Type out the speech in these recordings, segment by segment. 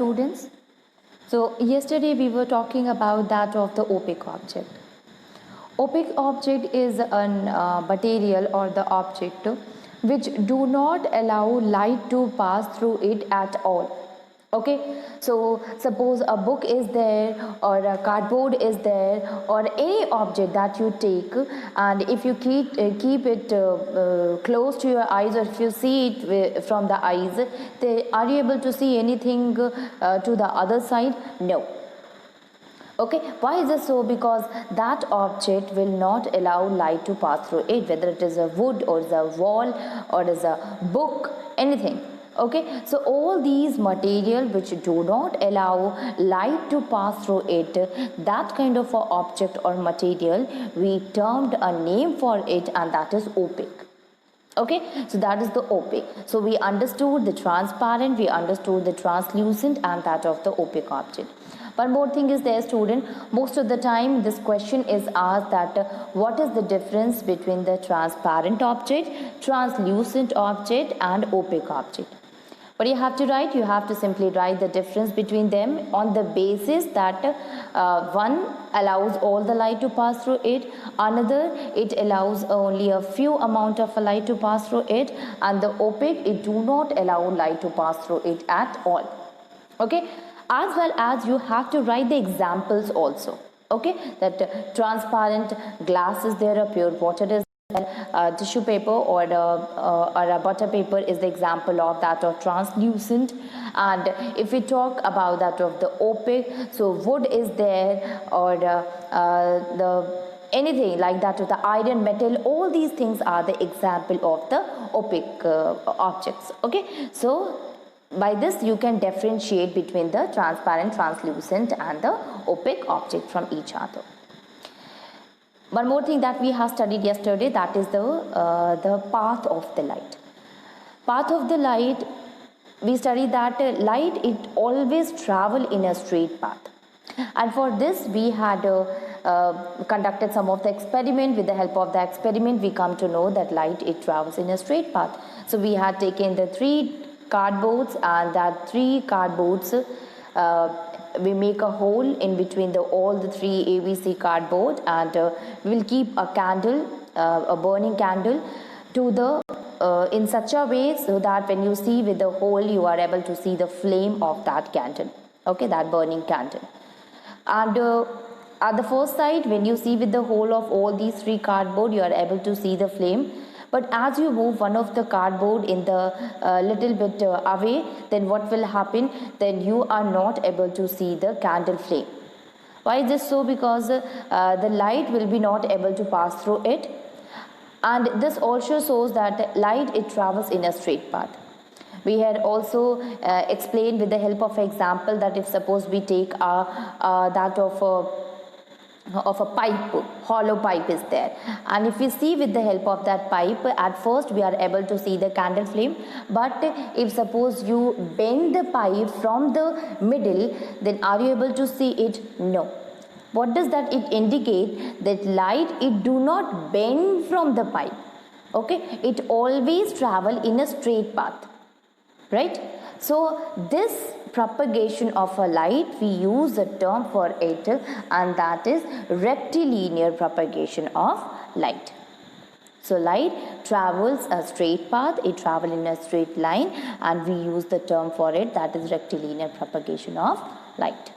students? So yesterday we were talking about that of the opaque object. Opaque object is an material or the object which do not allow light to pass through it at all. Okay, so suppose a book is there or a cardboard is there or any object that you take, and if you keep it close to your eyes, or if you see it from the eyes, are you able to see anything to the other side? No. Okay, why is this so? Because that object will not allow light to pass through it, whether it is a wood or is a wall or is a book, anything. Okay, so all these material which do not allow light to pass through it, that kind of a object or material, we termed a name for it, and that is opaque. Okay, so that is the opaque. So we understood the transparent, we understood the translucent, and that of the opaque object. One more thing is there, student, most of the time this question is asked that what is the difference between the transparent object, translucent object and opaque object. What you have to write? You have to simply write the difference between them on the basis that one allows all the light to pass through it, another it allows only a few amount of light to pass through it, and the opaque, it do not allow light to pass through it at all. Okay, as well as you have to write the examples also. Okay, that transparent glass is there, a pure water is tissue paper or a butter paper is the example of that of translucent. And if we talk about that of the opaque, so wood is there, or the anything like that of the iron, metal, all these things are the example of the opaque objects. Okay, so by this you can differentiate between the transparent, translucent and the opaque object from each other. One more thing that we have studied yesterday, that is the path of the light. Path of the light, we studied that light, it always travel in a straight path. And for this we had conducted some of the experiment. With the help of the experiment, we come to know that light, it travels in a straight path. So we had taken the 3 cardboards, and that 3 cardboards we make a hole in between all the 3 ABC cardboard, and we will keep a candle, a burning candle, to the in such a way so that when you see with the hole, you are able to see the flame of that candle. Okay, that burning candle. And at the first side, when you see with the hole of all these 3 cardboard, you are able to see the flame. But as you move one of the cardboard in the little bit away, then what will happen? Then you are not able to see the candle flame. Why is this so? Because the light will be not able to pass through it. And this also shows that light, it travels in a straight path. We had also explained with the help of example that if suppose we take that of a pipe, hollow pipe is there, and if we see with the help of that pipe, at first we are able to see the candle flame. But if suppose you bend the pipe from the middle, then are you able to see it? No. What does that it indicate? That light, it do not bend from the pipe. Okay, it always travel in a straight path, right? So this propagation of a light, we use a term for it, and that is rectilinear propagation of light. So light travels a straight path, it travels in a straight line, and we use the term for it, that is rectilinear propagation of light.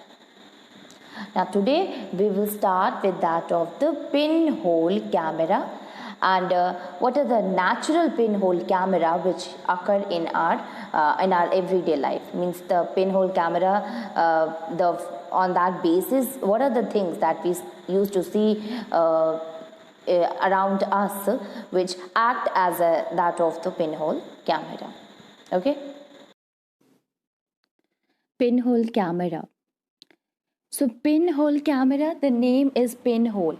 Now today we will start with that of the pinhole camera. And what are the natural pinhole camera which occur in our everyday life? Means the pinhole camera, on that basis, what are the things that we used to see around us which act as that of the pinhole camera? Okay, pinhole camera. So pinhole camera, the name is pinhole.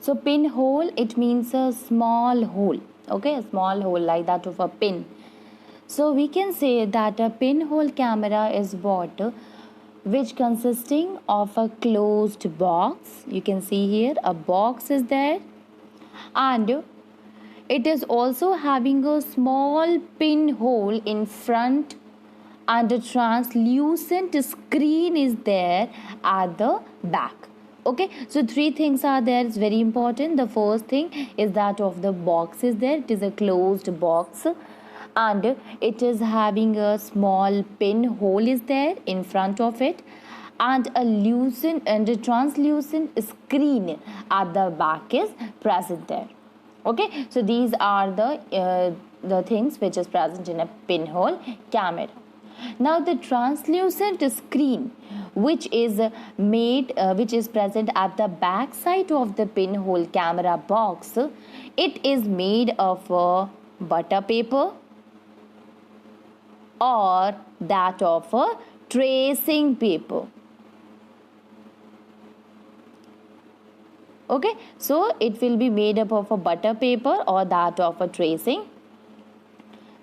So pinhole, it means a small hole. Okay, a small hole like that of a pin. So we can say that a pinhole camera is what? Which consisting of a closed box. You can see here a box is there, and it is also having a small pinhole in front and a translucent screen is there at the back. Okay, so three things are there. It's very important. The first thing is that of the box is there. It is a closed box and it is having a small pinhole is there in front of it, and a lucent and a translucent screen at the back is present there. Okay, so these are the things which is present in a pinhole camera. Now the translucent screen which is which is present at the back side of the pinhole camera box, it is made of butter paper or that of a tracing paper. Okay, so it will be made up of a butter paper or that of a tracing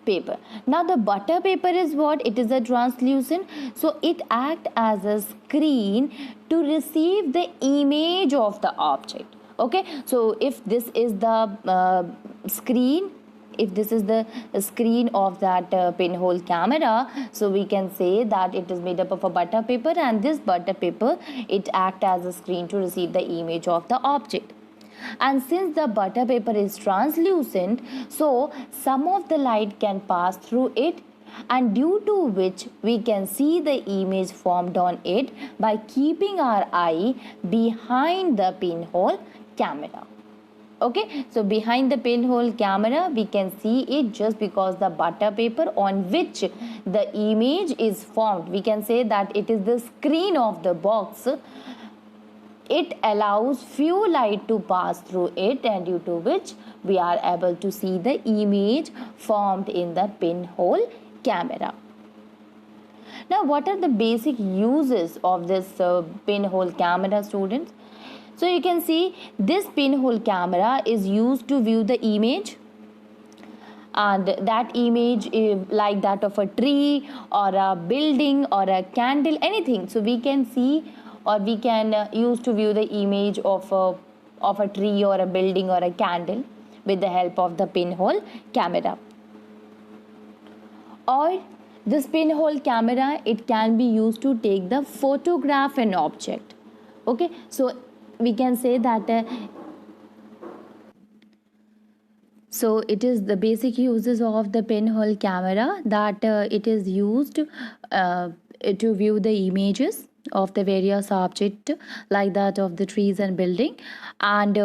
paper. Now the butter paper is what? It is a translucent, so it acts as a screen to receive the image of the object. Okay, so if this is the screen, if this is the screen of that pinhole camera, so we can say that it is made up of a butter paper, and this butter paper, it acts as a screen to receive the image of the object. And since the butter paper is translucent, so some of the light can pass through it, and due to which we can see the image formed on it by keeping our eye behind the pinhole camera. Okay, so behind the pinhole camera we can see it just because the butter paper on which the image is formed, we can say that it is the screen of the box. It allows few light to pass through it, and due to which we are able to see the image formed in the pinhole camera. Now what are the basic uses of this pinhole camera, students? So you can see this pinhole camera is used to view the image, and that image is like that of a tree or a building or a candle, anything. So we can see or we can use to view the image of a tree or a building or a candle with the help of the pinhole camera. Or this pinhole camera, it can be used to take the photograph an object. Okay, so we can say that so it is the basic uses of the pinhole camera, that it is used to view the images of the various objects like that of the trees and building, and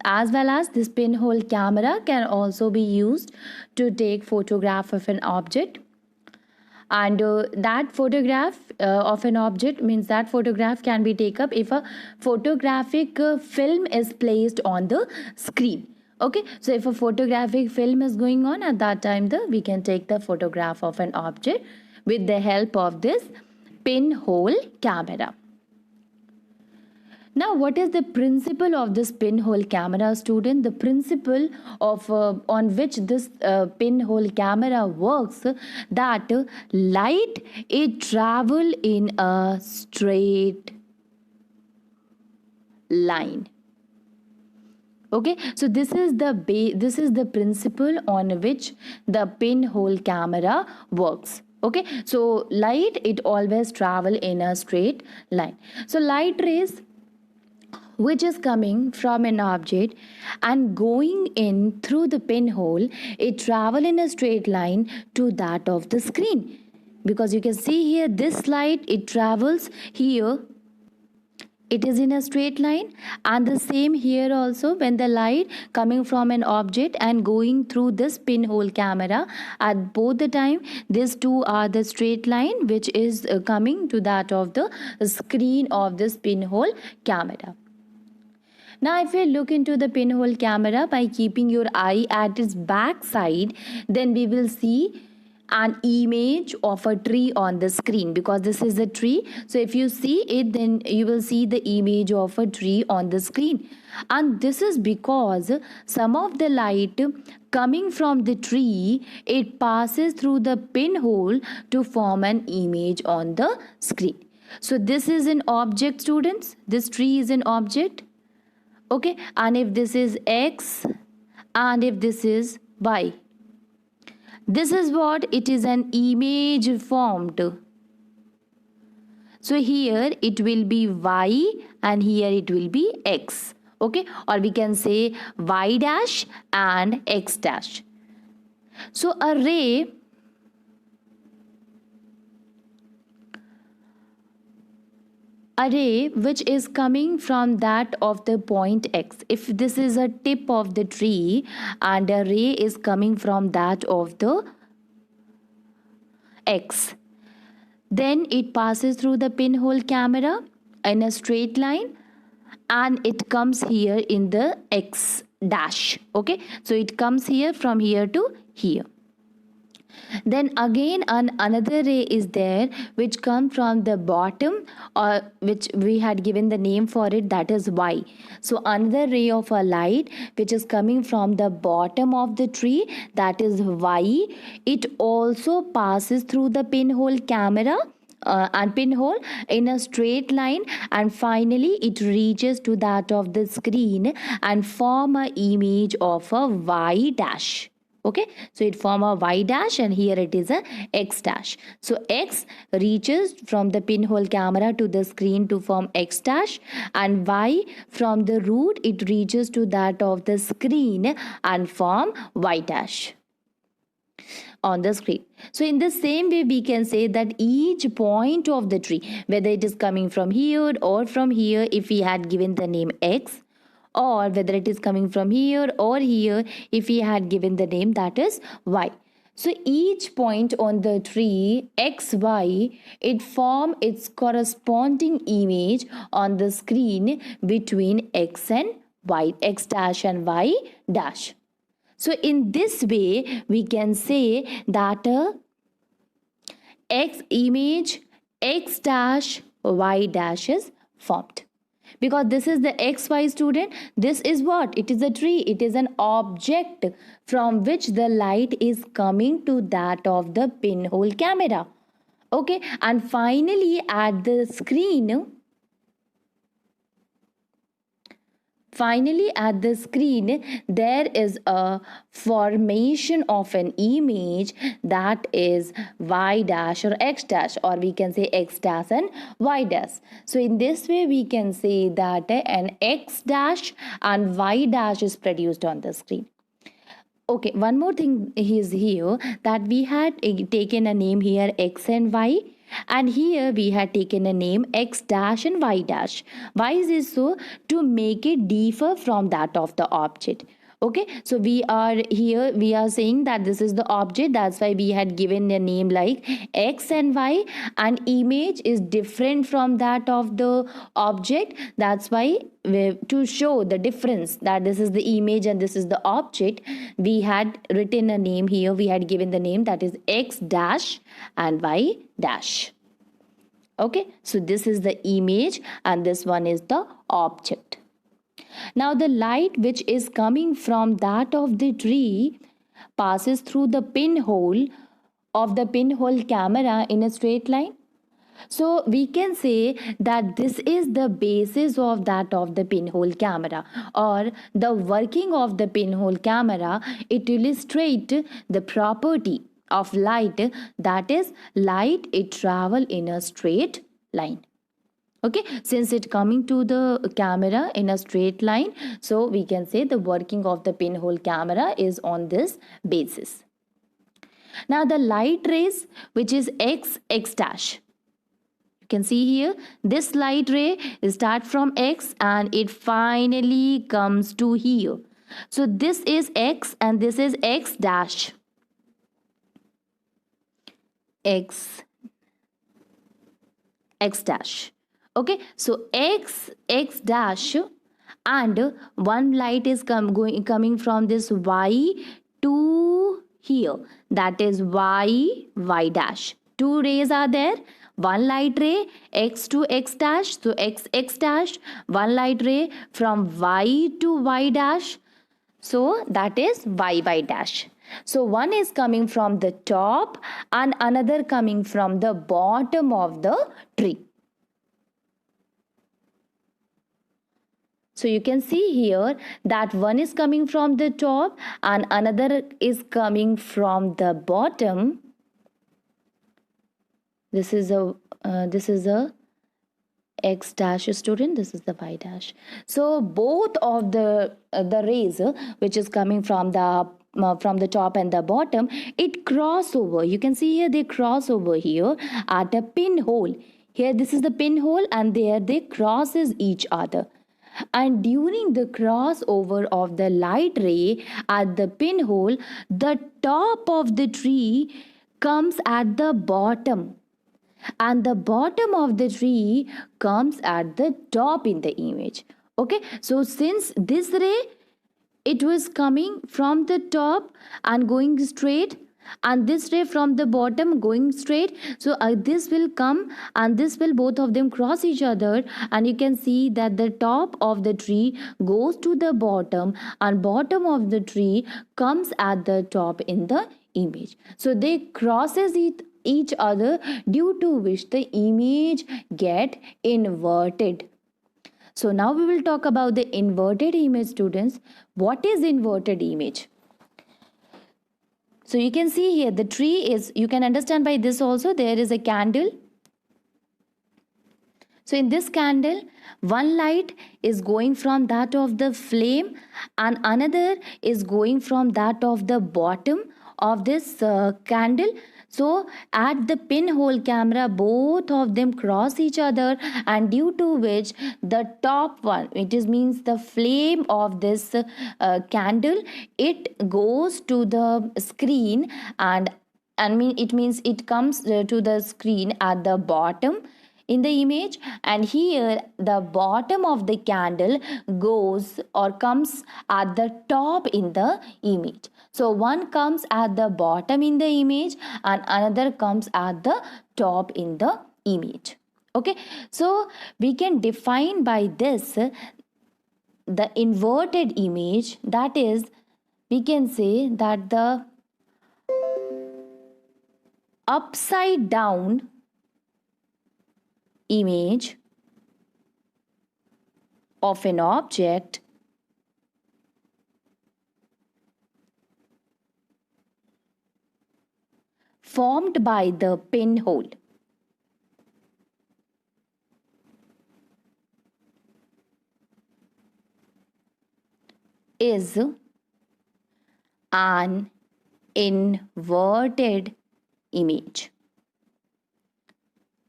as well as this pinhole camera can also be used to take photograph of an object. And that photograph of an object means that photograph can be taken up if a photographic film is placed on the screen. Okay, so if a photographic film is going on, at that time we can take the photograph of an object with the help of this pinhole camera. Now what is the principle of this pinhole camera, student? The principle of on which this pinhole camera works, that light, it travel in a straight line. Okay, so this is the principle on which the pinhole camera works. Okay, so light, it always travel in a straight line. So light rays which is coming from an object and going in through the pinhole, it travel in a straight line to that of the screen, because you can see here this light, it travels here, it is in a straight line, and the same here also, when the light coming from an object and going through this pinhole camera, at both the time these two are the straight line which is coming to that of the screen of this pinhole camera. Now if we look into the pinhole camera by keeping your eye at its back side, then we will see an image of a tree on the screen, because this is a tree. So if you see it, then you will see the image of a tree on the screen, and this is because some of the light coming from the tree, it passes through the pinhole to form an image on the screen. So this is an object, students. This tree is an object. Okay, and if this is X and if this is Y, This is what it is, an image formed. So here it will be y and here it will be x. Okay, or we can say y dash and x dash. So a ray which is coming from that of the point x, if this is a tip of the tree and a ray is coming from that of the x, then it passes through the pinhole camera in a straight line and it comes here in the x dash. Okay, so it comes here from here to here. Then again another ray is there which comes from the bottom, or which we had given the name for it, that is y. So another ray of a light which is coming from the bottom of the tree, that is y. It also passes through the pinhole camera and pinhole in a straight line, and finally it reaches to that of the screen and form a image of a y dash. Okay, so it form a y dash and here it is a x dash. So x reaches from the pinhole camera to the screen to form x dash, and y from the root it reaches to that of the screen and form y dash on the screen. So in the same way we can say that each point of the tree, whether it is coming from here or from here, if we had given the name x, or whether it is coming from here or here if we had given the name that is y. So each point on the tree xy, it form its corresponding image on the screen between x and y, x dash and y dash. So in this way we can say that x image x dash y dash is formed. Because this is the xy, student. This is what? It is a tree. It is an object from which the light is coming to that of the pinhole camera. Okay. And finally at the screen, there is a formation of an image that is y dash or x dash, or we can say x dash and y dash. So in this way we can say that an x dash and y dash is produced on the screen. Okay, one more thing is here, that we had taken a name here x and y, and here we had taken a name x dash and y dash. Why is this so? To make it differ from that of the object. Okay, so we are saying that this is the object, that's why we had given a name like x and y, and image is different from that of the object. That's why to show the difference that this is the image and this is the object, we had written a name here, we had given the name that is x dash and y dash. Okay, so this is the image and this one is the object. Now the light which is coming from that of the tree passes through the pinhole of the pinhole camera in a straight line. So we can say that this is the basis of that of the pinhole camera, or the working of the pinhole camera. It illustrates the property of light, that is light it travel in a straight line. Okay, since it coming to the camera in a straight line, so we can say the working of the pinhole camera is on this basis. Now the light rays which is x dash, you can see here this light ray start from x and it finally comes to here. So this is x and this is x dash, x dash. Okay, so x dash, and one light is coming from this y to here, that is y dash. Two rays are there, one light ray x to x dash, so x dash, one light ray from y to y dash, so that is y dash. So one is coming from the top and another coming from the bottom of the tree. So you can see here that one is coming from the top and another is coming from the bottom. This is a x dash student, this is the y dash. So both of the rays which is coming from the top and the bottom, it cross over. You can see here they cross over here at a pinhole. Here this is the pinhole and there they crosses each other. And during the crossover of the light ray at the pinhole, the top of the tree comes at the bottom and the bottom of the tree comes at the top in the image. Okay, so since this ray, it was coming from the top and going straight, and this ray from the bottom going straight, so this will come and this will, both of them cross each other, and you can see that the top of the tree goes to the bottom and bottom of the tree comes at the top in the image. So they crosses each other, due to which the image get inverted. So now we will talk about the inverted image, students. What is inverted image? So you can see here the tree is, you can understand by this also, there is a candle. So in this candle, one light is going from that of the flame and another is going from that of the bottom of this candle. So at the pinhole camera, both of them cross each other, and due to which the top one, it is means the flame of this candle, it goes to the screen, and it means it comes to the screen at the bottom in the image, and here the bottom of the candle goes or comes at the top in the image. So one comes at the bottom in the image and another comes at the top in the image. Okay, so we can define by this the inverted image, that is, we can say that the upside down image of an object formed by the pinhole is an inverted image.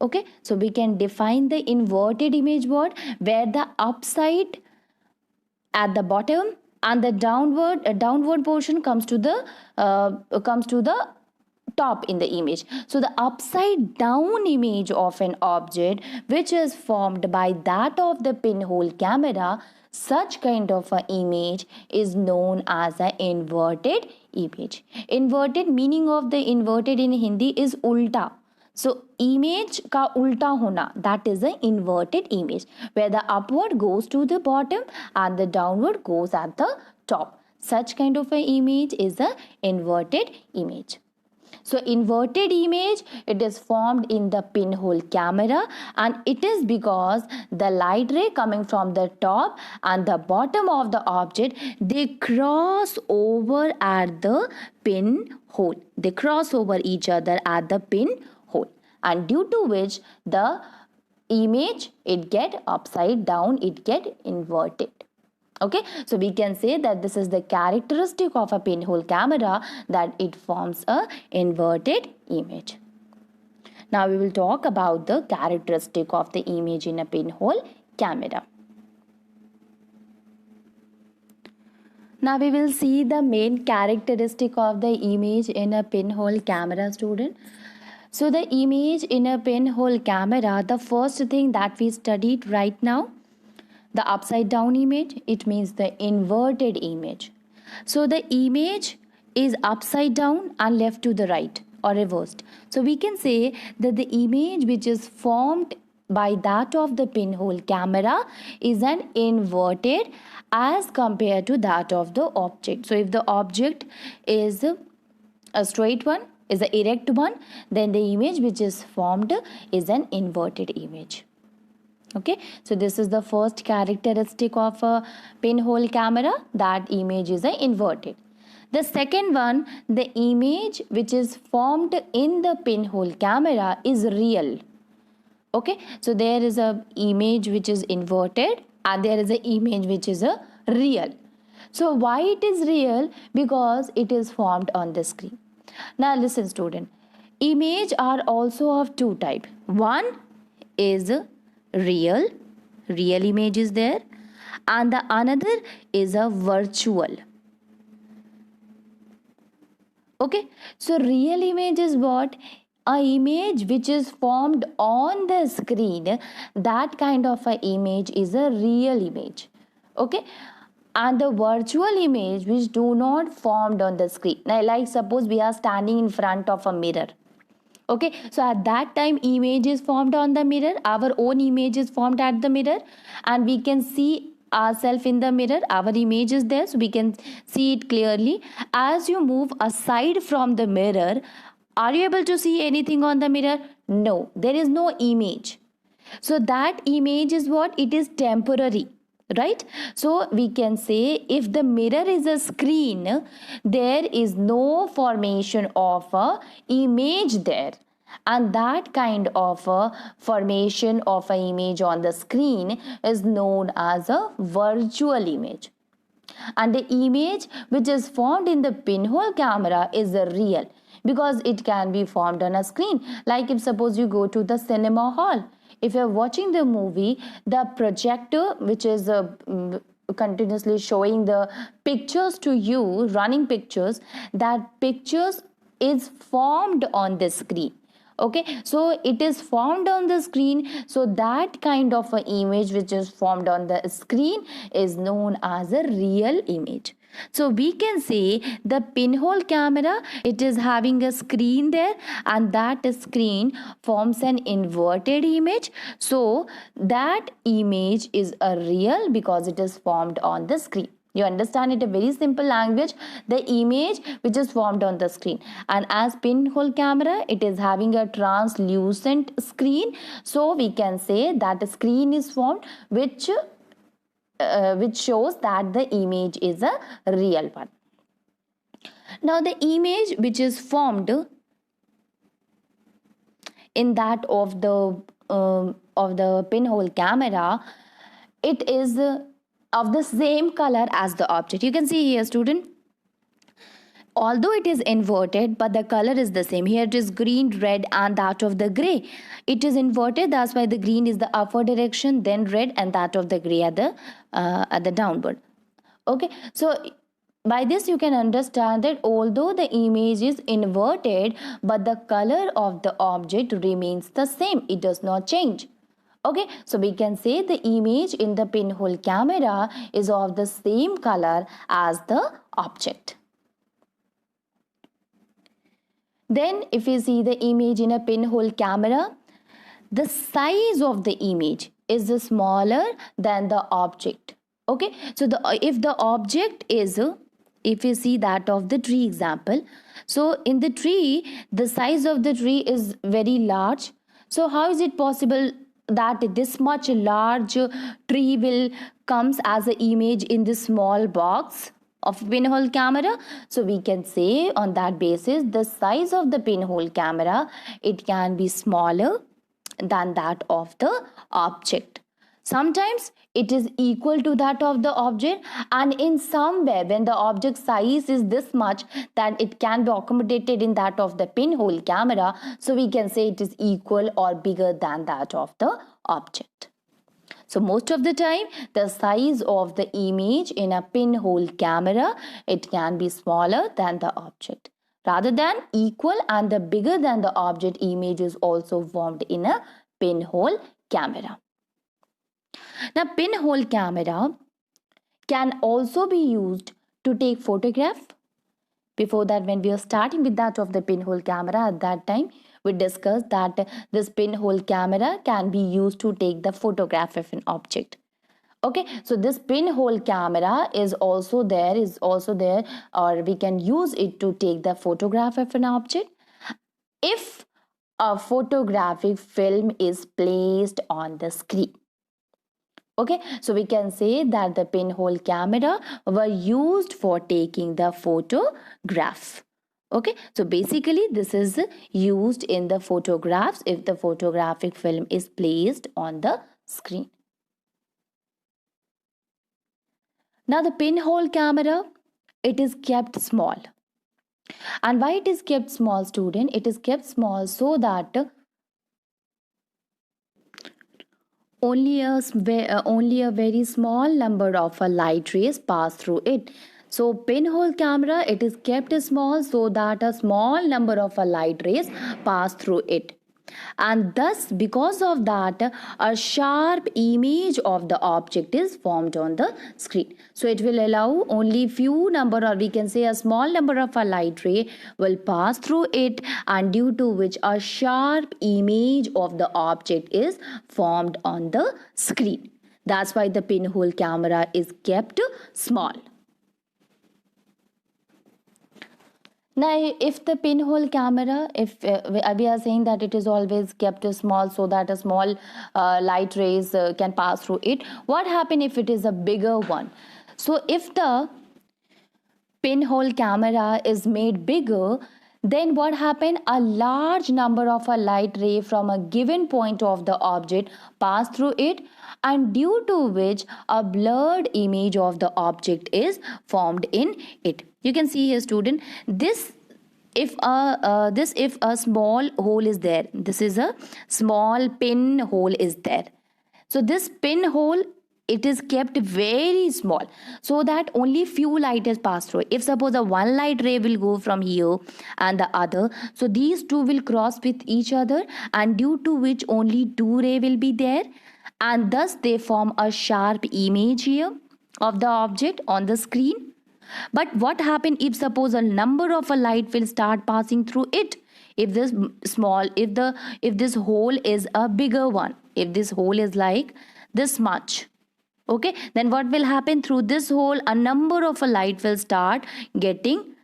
Okay, so we can define the inverted image word, where the upside at the bottom and the downward portion comes to the top in the image. So the upside down image of an object which is formed by that of the pinhole camera, such kind of an image is known as an inverted image. Inverted, meaning of the inverted in Hindi is ulta. So image का उल्टा होना, that is an inverted image, where the upward goes to the bottom and the downward goes at the top. Such kind of an image is an inverted image. So inverted image, it is formed in the pinhole camera, and it is because the light ray coming from the top and the bottom of the object, they cross over at the pinhole. They cross over each other at the pinhole, and due to which the image, it get upside down, it get inverted. Okay, so we can say that this is the characteristic of a pinhole camera, that it forms a inverted image. Now we will talk about the characteristic of the image in a pinhole camera. Now we will see the main characteristic of the image in a pinhole camera, student. So the image in a pinhole camera, the first thing that we studied right now, the upside down image, it means the inverted image. So the image is upside down and left to the right or reversed. So we can say that the image which is formed by that of the pinhole camera is an inverted as compared to that of the object. So if the object is a straight one, is an erect one, then the image which is formed is an inverted image. Okay, so this is the first characteristic of a pinhole camera, that image is inverted. The second one, the image which is formed in the pinhole camera is real. Okay, so there is a image which is inverted and there is an image which is a real. So why it is real? Because it is formed on the screen. Now listen student, image are also of two type. One is real, real image is there, and the another is a virtual. Okay, so real image is what? A image which is formed on the screen, that kind of a image is a real image. Okay, and the virtual image which do not formed on the screen. Now like suppose we are standing in front of a mirror. Okay, so at that time image is formed on the mirror, our own image is formed at the mirror, and we can see ourselves in the mirror, our image is there, so we can see it clearly. As you move aside from the mirror, are you able to see anything on the mirror? No, there is no image. So that image is what? It is temporary, right? So we can say if the mirror is a screen, there is no formation of a image there, and that kind of a formation of an image on the screen is known as a virtual image. And the image which is formed in the pinhole camera is a real, because it can be formed on a screen. Like if suppose you go to the cinema hall, if you're watching the movie, the projector which is continuously showing the pictures to you, running pictures, that pictures is formed on the screen. Okay, so it is formed on the screen, so that kind of an image which is formed on the screen is known as a real image. So we can say the pinhole camera, it is having a screen there, and that screen forms an inverted image, so that image is a real because it is formed on the screen. You understand it? A very simple language, the image which is formed on the screen. And as pinhole camera, it is having a translucent screen, so we can say that the screen is formed which shows that the image is a real one. Now the image which is formed in that of the pinhole camera, it is of the same color as the object. You can see here student, although it is inverted but the color is the same. Here it is green, red, and that of the gray. It is inverted, that's why the green is the upward direction, then red, and that of the gray at the downward. Okay, so by this you can understand that although the image is inverted but the color of the object remains the same, it does not change. Okay, so we can say the image in the pinhole camera is of the same color as the object. Then if you see the image in a pinhole camera, the size of the image is smaller than the object. Okay, so if the object is, if you see that of the tree example, so in the tree the size of the tree is very large. So how is it possible that this much large tree will comes as an image in this small box of pinhole camera? So we can say on that basis the size of the pinhole camera, it can be smaller than that of the object. Sometimes it is equal to that of the object, and in somewhere when the object size is this much, that it can be accommodated in that of the pinhole camera, so we can say it is equal or bigger than that of the object. So most of the time the size of the image in a pinhole camera, it can be smaller than the object rather than equal, and the bigger than the object image is also formed in a pinhole camera. Now pinhole camera can also be used to take photograph. Before that, when we were starting with that of the pinhole camera, at that time we discussed that this pinhole camera can be used to take the photograph of an object. Okay, so this pinhole camera is also there, or we can use it to take the photograph of an object if a photographic film is placed on the screen. Okay, so we can say that the pinhole camera were used for taking the photograph. Okay, so basically this is used in the photographs if the photographic film is placed on the screen. Now the pinhole camera, it is kept small. And why it is kept small, student? It is kept small so that only a very small number of light rays pass through it. So pinhole camera, it is kept small so that a small number of light rays pass through it, and thus because of that a sharp image of the object is formed on the screen. So it will allow only few number, or we can say a small number of a light ray will pass through it, and due to which a sharp image of the object is formed on the screen. That's why the pinhole camera is kept small. Now, if the pinhole camera, if we are saying that it is always kept small so that a small light rays can pass through it, what happen if it is a bigger one? So if the pinhole camera is made bigger, then what happen? A large number of a light ray from a given point of the object pass through it, and due to which a blurred image of the object is formed in it. You can see here, student, this if a small hole is there, this is a small pin hole is there. So this pinhole, it is kept very small so that only few light is passed through. If suppose a one light ray will go from here and the other, so these two will cross with each other, and due to which only two ray will be there, and thus they form a sharp image here of the object on the screen. But what happen if suppose a number of a light will start passing through it? If this small, if this hole is a bigger one, if this hole is like this much, okay, then what will happen? Through this hole a number of a light will start getting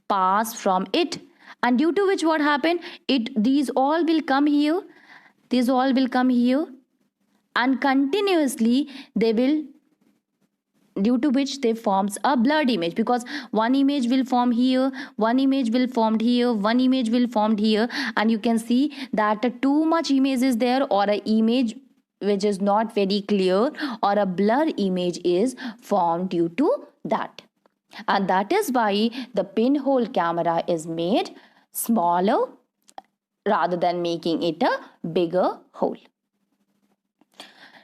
passed from it, and due to which what happen, these all will come here, these all will come here, and continuously they will, due to which they forms a blurred image, because one image will form here, one image will formed here, one image will formed here, and you can see that too much image is there, or a image which is not very clear, or a blur image is formed due to that. And that is why the pinhole camera is made smaller rather than making it a bigger hole.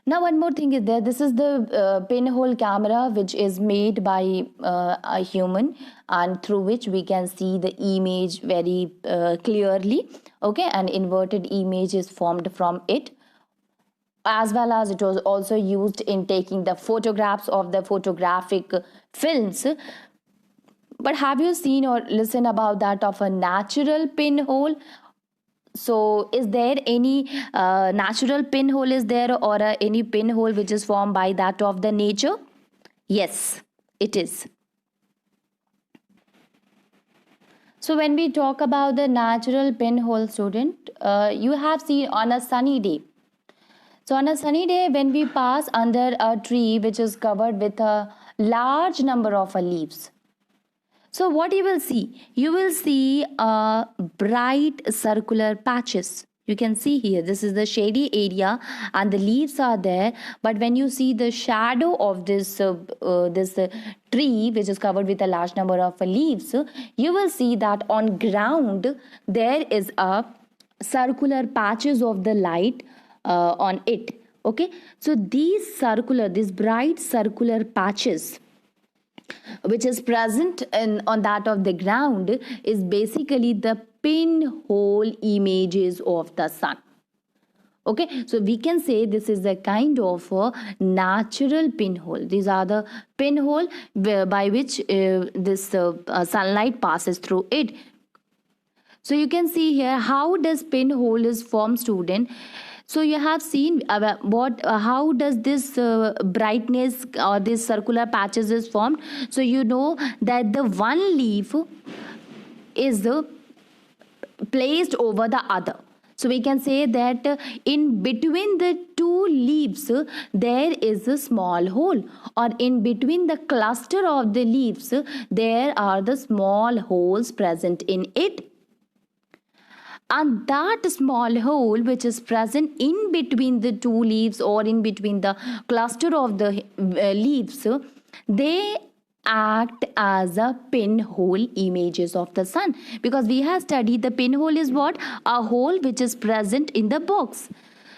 Now one more thing is there, this is the pinhole camera which is made by a human, and through which we can see the image very clearly, okay, and inverted image is formed from it, as well as it was also used in taking the photographs of the photographic films. But have you seen or listened about that of a natural pinhole? So is there any natural pinhole is there, or any pinhole which is formed by that of the nature? Yes, it is. So when we talk about the natural pinhole, student, you have seen on a sunny day. So on a sunny day, when we pass under a tree which is covered with a large number of leaves, so what you will see? You will see bright circular patches. You can see here, this is the shady area and the leaves are there. But when you see the shadow of this tree which is covered with a large number of leaves, you will see that on ground there is a circular patches of the light on it. Okay, so these bright circular patches which is present on that of the ground is basically the pinhole images of the sun. Okay, so we can say this is a kind of a natural pinhole. These are the pinhole by which this sunlight passes through it. So you can see here how does pinhole is formed, student. So you have seen how does this brightness or this circular patches is formed. So you know that the one leaf is placed over the other. So we can say that in between the two leaves there is a small hole, or in between the cluster of the leaves there are the small holes present in it. And that small hole which is present in between the two leaves or in between the cluster of the leaves, they act as a pinhole images of the sun, because we have studied the pinhole is what? A hole which is present in the box.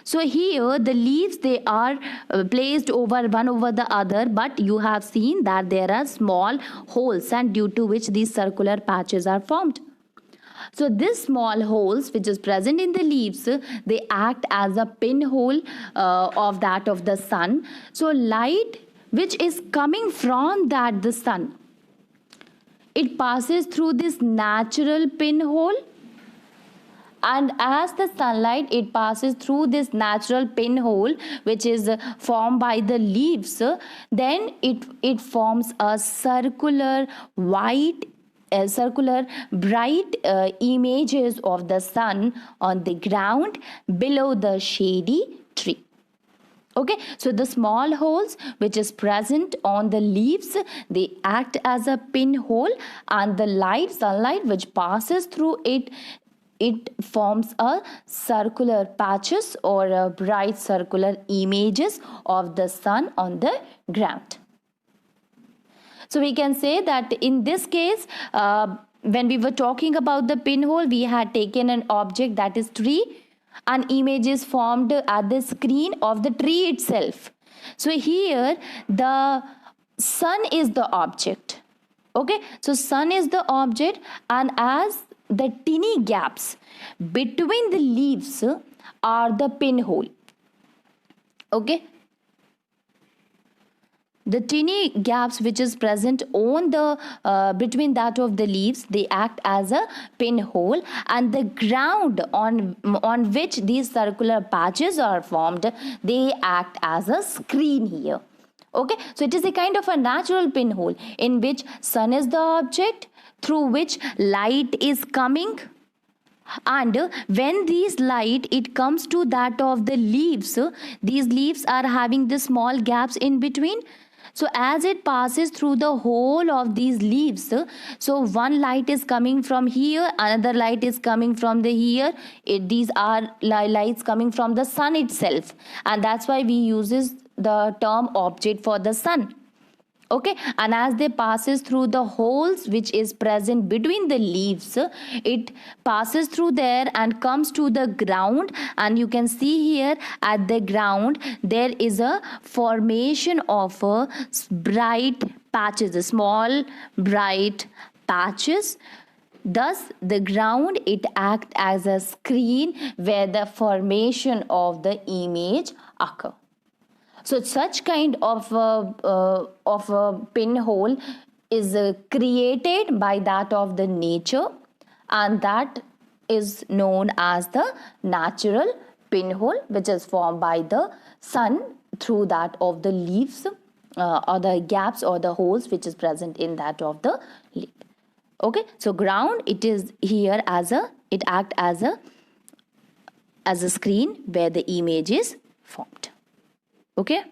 So here the leaves, they are placed over one over the other, but you have seen that there are small holes, and due to which these circular patches are formed. So these small holes which is present in the leaves, they act as a pinhole of that of the sun. So light which is coming from that the sun, it passes through this natural pinhole, and as the sunlight it passes through this natural pinhole which is formed by the leaves, then it forms a circular white circular bright images of the sun on the ground below the shady tree. Okay, so the small holes which is present on the leaves, they act as a pinhole, and the sunlight which passes through it, it forms a circular patches or a bright circular images of the sun on the ground. So we can say that in this case, when we were talking about the pinhole, we had taken an object, that is tree, and image is formed at the screen of the tree itself. So here the sun is the object. Okay, so sun is the object, and as the tiny gaps between the leaves are the pinhole. Okay, the tiny gaps which is present on the between that of the leaves, they act as a pinhole, and the ground on which these circular patches are formed, they act as a screen here. Okay, so it is a kind of a natural pinhole in which sun is the object through which light is coming, and when these light it comes to that of the leaves, these leaves are having the small gaps in between. So as it passes through the whole of these leaves, so one light is coming from here, another light is coming from the here. These are lights coming from the sun itself, and that's why we uses the term object for the sun. Okay, and as they passes through the holes which is present between the leaves, it passes through there and comes to the ground, and you can see here at the ground there is a formation of a bright patches, small bright patches. Thus the ground, it acts as a screen where the formation of the image occur. So such kind of a pinhole is created by that of the nature, and that is known as the natural pinhole, which is formed by the sun through that of the leaves or the gaps or the holes which is present in that of the leaf. Okay, so ground, it is here as a, it act as a screen where the image is formed. Okay.